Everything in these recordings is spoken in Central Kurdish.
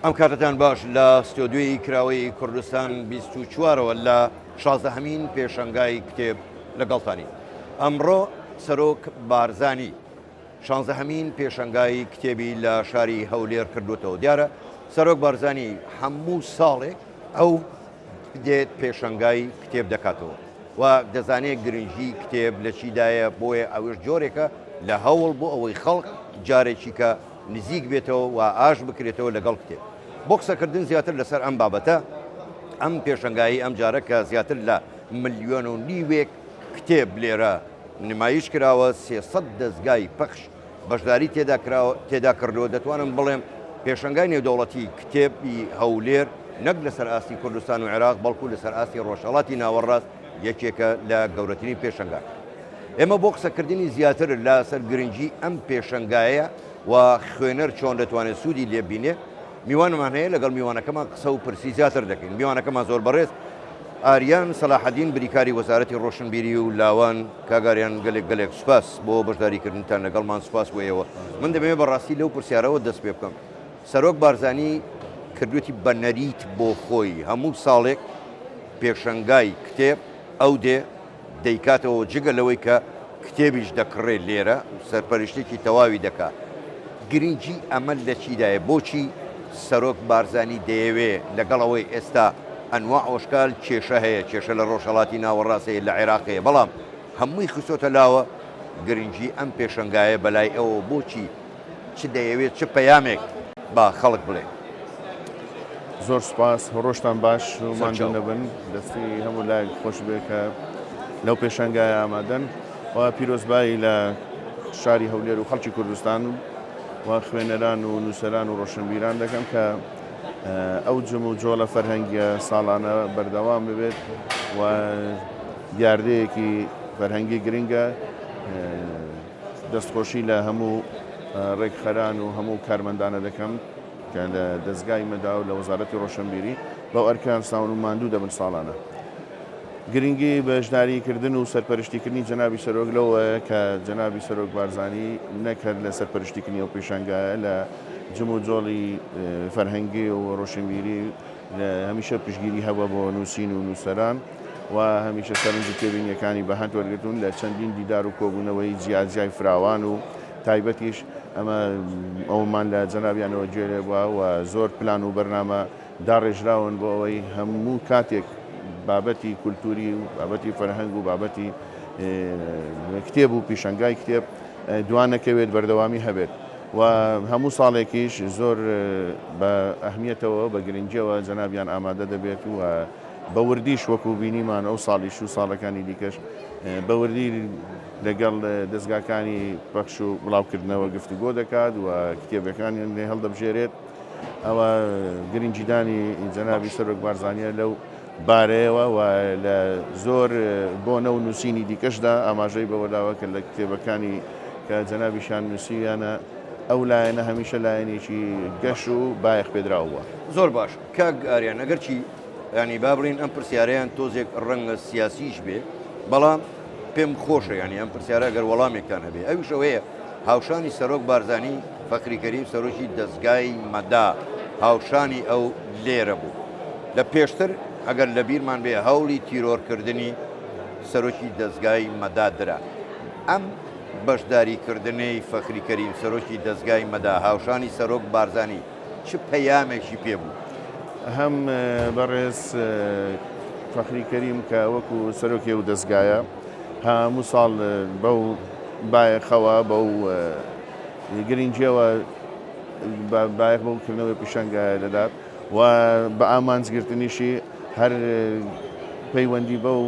ئەم کاتتان باش لە ستۆدیۆی کراوەی کوردستان 24ەوە لە 16هەمین پێشەنگای کتێب لەگەڵتانی. ئەمڕۆ سەرۆک بارزانی 16هەمین پێشەنگای کتێبی لە شاری هەولێر کردوتەوە. دیارە سەرۆک بارزانی هەموو ساڵێک ئەو دێت پێشەنگای کتێب دەکاتەوە و دەزانێت گرنگی کتێب لە چیدایە، بۆیە ئەوش جۆرێکە لە هەوڵ بۆ ئەوەی خەڵک جارێکی کە نزیک بێتەوە و ئاش بکرێتەوە لەگەڵ کتێب. بۆ قسەکردن زیاتر لەسەر ئەم بابەتە، ئەم پێشەنگایی ئەم جارە کە زیاتر لە 1.5 ملیۆن کتێب لێرە نمایش کراوە، 300 دەستگای پەخش بەشداری تێدا کردەوە. دەتوانم بڵێم پێشەنگای نێودەوڵەتی کتێبی هەولێر نەک لەسەر ئاستی کوردستان و عێراق بەڵکو لەسەر ئاستی ڕۆژهەڵاتی ناوەڕاست یەکێکە لە گەورەترین پێشەنگان. ئێمە بۆ قسەکردنی زیاتر لەسەر گرنگی ئەم پێشەنگایە و خوێنەر چۆن دەتوانێت سوودی لێبینێ میوانمان هەیە، لەگەڵ میوانەکەمان قسە و پرسی زیاتر دەکەین. میوانەکەمان زۆر بەڕێز ئاریان سەلاحەدین بریکاری وەزارەتی ڕۆشنبیری و لاوان. کاگاریان گەلێک سوپاس بۆ بەشداریکردنتان لەگەڵمان، سوپاس بۆیەوە. من دەبێت بەڕاستی لەو پرسیارەوە دەست پێ بکەم. سەرۆک بارزانی کردوێتی بە نەریت بۆ خۆی هەموو ساڵێک پێشەنگای کتێب ئەو دەیکاتەوە، جگە لەوەی کە کتێبیش دەکڕێت لێرە سەرپەرشتێکی تەواوی دەکات. گرنگی ئەمە لە چیدایە؟ بۆچی سەرۆک بارزانی دەیەوێ لەگەڵەوەی ئێستا ئەنواع ئۆشکال کێشە هەیە، کێشە لە ڕۆژهەڵاتی ناوەڕاستەیە لە عێراقەیە، بەڵام هەمووی خستۆتە لاوە گرنگی ئەم پێشەنگایە بەلای ئەوە بۆچی چ دەیەوێت چه پەیامێک با خەڵک بڵێ؟ زۆر سپاس، ڕۆژتان باش و ماندوو نەبن، دەستی هەموو لای خۆش بێ کە لەو پێشەنگای ئامادەن و پیرۆزبایی لە شاری هەولێر و خەڵکی کوردستان و خوێنەران و نووسەران و ڕۆشنبیران دەکەم کە ئەو جم و جۆڵە فەرهەنگیە ساڵانە بەردەوام ببێت و دیاردەیەکی فەرهەنگی گرنگە. دەستخۆشی لە هەموو ڕێکخەران و هەموو کارمەندانە دەکەم کە لە دەستگای مەدا و لە وەزارەتی ڕۆشنبیری بەو ئەرکان ساون و ماندوو دەبن ساڵانە. گرنگی بەشداریکردن و سەرپەرشتیکردنی جەنابی سەرۆک لەوەیە کە جەنابی سەرۆک بارزانی نەکرد لە سەرپەرشتیکردنی ئەو پێشەنگایە لە جم و جۆڵی فەرهەنگی و ڕۆشنبیری هەمیشە پشتگیری هەبووە بۆ نووسین و نووسەران و هەمیشە سەرنجی کێبینیەکانی بەهات وەرگتون لە چەندین دیدار و کۆبوونەوەی جیاجیای فراوان و تایبەتیش ئەمە ئەومان لە جەنابیانەوە گوێرێ بووە و زۆر پلان و بەرنامە داڕێژراون بۆ ئەوەی هەموو کاتێک بابەتی کولتوری و بابەتی فەرهەنگ و بابەتی کتێب و پیشەنگای کتێب دوانەکەوێت بەردەوامی هەبێت و هەموو ساڵێکیش زۆر بە ئەهمیەتەوە بە گرنگیەوە جەنابیان ئامادە دەبێت و بە وردیش وەکو بینیمان ئەو ساڵیش و ساڵەکانی دیکەش بە وردی لەگەڵ دەستگاکانی پەخش و بڵاوکردنەوە گفتوگۆ دەکات و کتێبەکانیان لێ هەڵدەبژێرێت. ئەوە گرنگیدانی جەنابی سەرۆک بارزانیە لەو بارەیەوە و لە زۆر بۆنە و نووسینی دیکەشدا ئاماژەی بەوەداوە کە لە کتێبەکانی کە جەنابیشان نووسیانە ئەو لایەنە هەمیشە لایەنێکی گەش و بایەخ پێدراوە. زۆر باش کاک ئاریان، ئەگەر چی ینی با بڵین ئەم پرسیارەیان تۆزێک ڕەنگە سیاسیش بێ، بەڵام پێم خۆشە ینی ئەم پرسیارە گەر وەڵامێکتان هەبێ. ئەویش ئەوەیە هاوشانی سەرۆک بارزانی فەخری کەریم سەرۆکی دەستگای مەدا هاوشانی ئەو لێرە بوو. لە پێشتر ئەگەر لە بیرمان بێ هەوڵی تیرۆرکردنی سەرۆکی دەستگای مەدادرا. ئەم بەشداریکردنەی فەخری کەریم سەرۆکی دەستگای مەدا هاوشانی سەرۆک بارزانی چ پەیامێکی پێ بوو؟ هەم بەڕێز فەخری کەریم کە وەکو سەرۆکی و دەستگایە هەموو ساڵ بەو بایەخەوە بەو گرنگیەوە بایەخ بەوکردنەوەی پیشەنگایە دەدات و بە ئامانجگرتنیشی هەر پەیوەندی بە و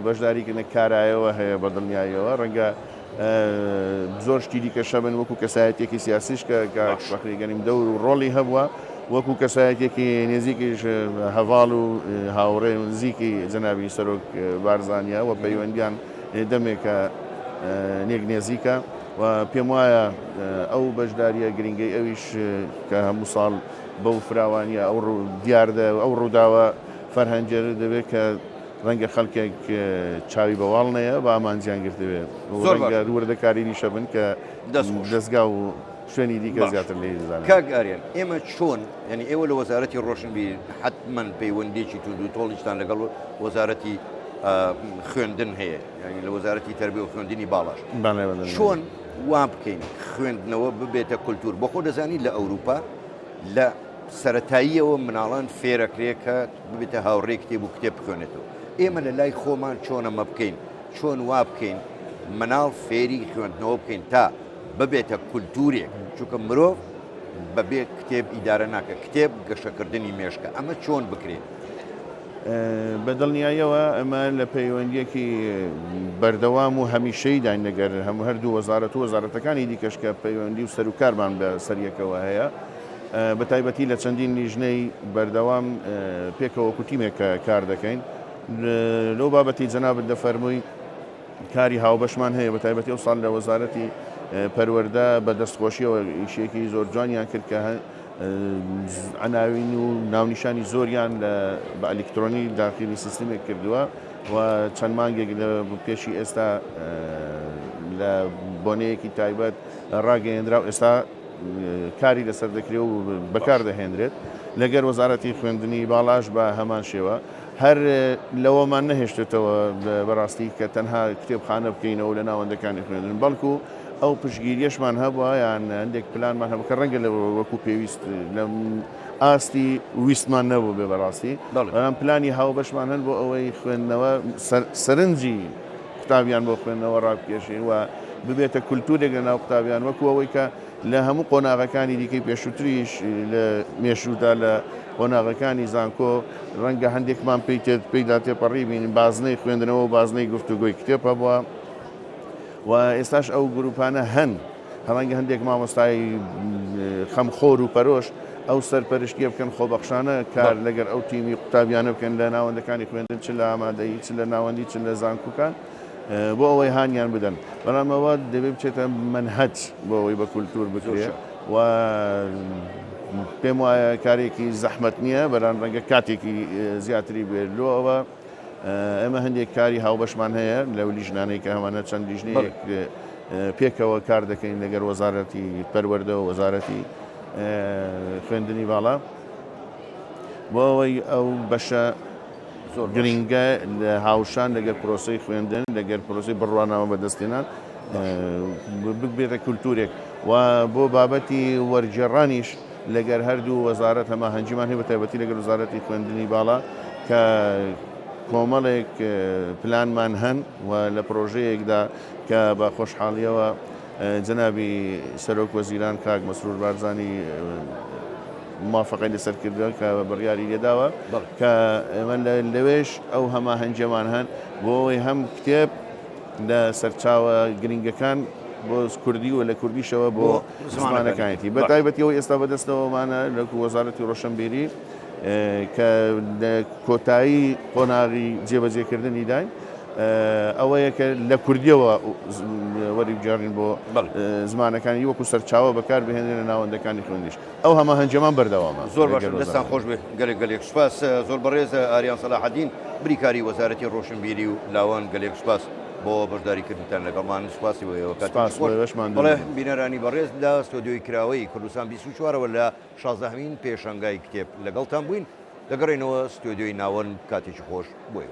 بەشداریکردنە کارایەوە هەیە بە دڵنیاییەوە. ڕەنگە زۆر شتی دیکەشە بن وەکو کەسایەتێکی سیاسیش کە فەخری کەریم دەور و ڕۆڵی هەبووە، وەکو کەسایەتێکی نێزیکیش هەڤاڵ و هاوڕێ و نزیکی جەنابی سەرۆک بارزانیە و پەیوەندیان دەمێکە نێک نێزیکە و پێم وایە ئەو بەشداریە گرنگەی ئەویش کە هەموو ساڵ بەو فراوانیە ئەو دیاردە ئەو ڕووداوە فەرهەنگێر دەبێت کە ڕەنگە خەڵکێک چاوی بەواڵ نەیە بە ئامانجیان گرتوێت ڕەنگە وردەکاری نیشە بن کە دەستگا و شوێنی دیکە زیاتر لێ دەزانێت. کاک ئاریان ئێمە چۆن ینی ئێوە لە وەزارەتی ڕۆشنبیر حتمما پەیوەندێکی تونند و تۆڵیشتان لەگەڵ وەزارەتی خوێندن هەیە ینی لە وەزارەتی تەربیە و خوێندنی باڵاش چۆن وا بکەین خوێندنەوە ببێتە کولتور بۆ خۆ دەزانی لە ئەوروپا لە سەرەتاییەوە مناڵان فێرەکرێکە ببێتە هاوڕێ کتێب و کتێب بخوێنێتەوە ئێمە لە لای خۆمان چۆن ئەمە بکەین چۆن وا بکەین مناڵ فێری خوێندنەوە بکەین تا ببێتە کولتورێک چونکە مرۆڤ بەبێ کتێب ئیدارە ناکە کتێب گەشەکردنی مێشکە ئەمە چۆن بکرێت بەدڵنیاییەوە ئەمە لە پەیوەندیەکی بەردەوام و هەمیشەی داین لەگەر هەموو هەردوو وەزارەت و وەزارەتەکانی دیکەش کە پەیوەندی و سەرکارمان بە سەریەکەوە هەیە بە تایبەتی لە چەندین لیژنەی بەردەوام پێکەوە کوتیمێکە کار دەکەین لەو بابەتی جەنابەت دەفەرمووی کاری هاوبەشمان هەیە بە تایبەتی ئەو ساڵ لە وەزارەتی پەروەردە بە دەستخۆشیەوە ئیشێکی زۆر جوانیان کرد کە عناوین و ناونیشانی زۆریان بە ئەلکترۆنی داخلی سیستمێک کردووە و چەند مانگێک لە پێشی ئێستا لە بۆنەیەکی تایبەت ڕاگەیەندرا و ئێستا کاری لەسەر دەکرێت و بەکار دەهێنرێت لەگەر وەزارەتی خوێندنی باڵاش بە هەمان شێوە هەر لەوەمان نەهێشتێتەوە بەڕاستی کە تەنها کتێبخانە بکەینەوە لە ناوەندەکانی خوێندن بەڵکو ئەو پشگیریەشمان هەبووە یان هەندێک پلانمان هەبوو کە ڕەنگە لە وەکو پێویست لە ئاستی ویستمان نەبوو بێ بەڕاستی بەڵام پلانی هاوبەشمان هەن بۆ ئەوەی خوێندنەوە سەرنجی قوتابیان بۆ خوێندنەوە ڕابکێشین و ببێتە کولتورێک لە ناو قوتابیان وەکو ئەوەی کە لە هەموو قۆناغەکانی دیکەی پێشووتریش لە مێشودا لە قۆناغەکانی زانکۆ ڕەنگە هەندێکمان پێیدا تێپەڕی بین بازنەی خوێندنەوە و بازنەی گفتوگۆی کتێب هەبووە و ئێستاش ئەو گروپانە هەن هەڵەنگە هەندێک مامۆستای خەمخۆر و پەرۆش ئەو سەرپەرشتیە بکەن خۆبەخشانە کار لەگەر ئەو تیمی قوتابیانە بکەن لە ناوەندەکانی خوێندن چ لە ئامادەیی چ لە ناوەندی چ لە زانکۆکان بۆ ئەوەی هانیان بدەن بەڵام ئەوە دەبێت بچێتە منهەج بۆ ئەوەی بە کولتور بکرێت و پێم وایە کارێکی زەحمەت نییە بەران ڕەنگە کاتێکی زیاتری بێت لۆ ئەوە ئەمە هەندێک کاری هاوبەشمان هەیە لەو لیژنانەی کە هەمانە چەند لیژنەیەک پێکەوە کار دەکەین لەگەر وەزارەتی پەروەردە و وەزارەتی خوێندنی باڵا بۆ ئەوەی ئەو بەشە گرنگە لە هاوشان لەگەر پرۆسەی خوێندن لەگەر پرۆسی بڕوانەوە بەدەستێنان ببێتە کولتورێک و بۆ بابەتی وەرجێڕانیش لەگەر هەردوو وەزارەت هەمە هەنجیمان هەیە بە تایبەتی لەگەر وەزارەتی خوێندنی باڵا کە کۆمەڵێک پلانمان هەن و لە پرۆژەیەکدا کە بە خۆشحاڵیەوە جەنابی سەرۆک وەزیران کاک مەسرور بارزانی موافقەی لەسەر کردووە کە بڕیاری لێداوە کە ئێمە لەوێش ئەو هەما هەنجەمان هەن بۆ ئەوەی هەم کتێب لە سەرچاوە گرنگەکان بۆ کوردی و لە کوردیشەوە بۆ زمانەکانیەتی بە تایبەتیەوە ئێستا بەدەستەوەمانە لە وەزارەتی ڕۆشنبیری کە کۆتایی قۆناغی جێبەجێکردنی داین ئەوەیە کە لە کوردیەوە وەریبجارین بۆ زمانەکانی وەکو سەرچاوە بەکار بهێنێن لە ناوەندەکانی خوێندیش ئەو هەمە هەنجەمان بەردەوامە زۆر باش دەستان خۆش بێ گەلێک سوپاس زۆر بەڕێز ئاریان سەلاحەدین بریکاری وەزارەتی ڕۆشنبیری و لاوان گەلێک سوپاس بۆ بەشداریکردنتان لەگەڵمان سوپاسی بڵێ بینەرانی بەڕێز لە ستۆدیۆی کراوەی کوردستان 24ەوە لە 16مین پێشەنگای کتێب لەگەڵتان بووین دەگەڕێنەوە ستۆدیۆی ناوەن کاتێکی خۆش بۆی.